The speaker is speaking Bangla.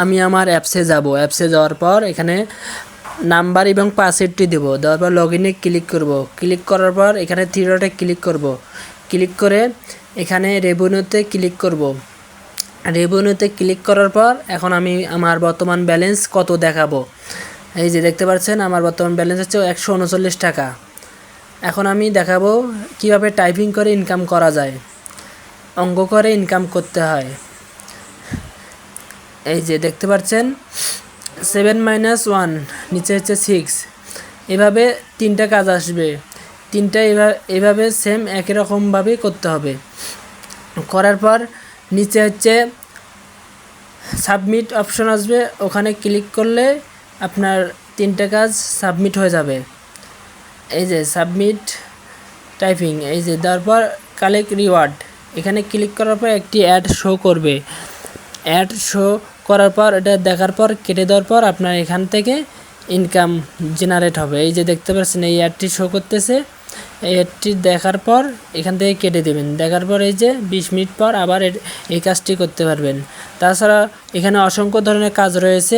আমি আমার অ্যাপসে যাব, অ্যাপসে যাওয়ার পর এখানে নাম্বার এবং পাসওয়ার্ডটি দেবো, দেওয়ার পর লগ ইনে ক্লিক করব। ক্লিক করার পর এখানে থ্রি ডটে ক্লিক করব। ক্লিক করে এখানে রেভিনিউতে ক্লিক করব। রেভিনিউতে ক্লিক করার পর এখন আমি আমার বর্তমান ব্যালেন্স কত দেখাবো। এই যে দেখতে পাচ্ছেন আমার বর্তমান ব্যালেন্স হচ্ছে 139 টাকা। এখন আমি দেখাবো কিভাবে টাইপিং করে ইনকাম করা যায়, অঙ্ক করে ইনকাম করতে হয়। এই যে দেখতে পাচ্ছেন 7 - 1 নিচে হচ্ছে 6, এভাবে 3টা কাজ আসবে। 3টা এভাবে সেম একই রকমভাবে করতে হবে। করার পর নিচে হচ্ছে সাবমিট অপশন আসবে, ওখানে ক্লিক করলে আপনার 3টা কাজ সাবমিট হয়ে যাবে। এই যে সাবমিট টাইপিং, এই যে তারপর কালেক্ট রিওয়ার্ড, এখানে ক্লিক করার পর একটি অ্যাড শো করবে। অ্যাড শো করার পর এটা দেখার পর কেটে দেওয়ার পর আপনার এখান থেকে ইনকাম জেনারেট হবে। এই যে দেখতে পাচ্ছেন এই অ্যাডটি শো করতেছে, এই অ্যাডটি দেখার পর এখান থেকে কেটে দেবেন। দেখার পর এই যে 20 মিনিট পর আবার এই কাজটি করতে পারবেন। তাছাড়া এখানে অসংখ্য ধরনের কাজ রয়েছে।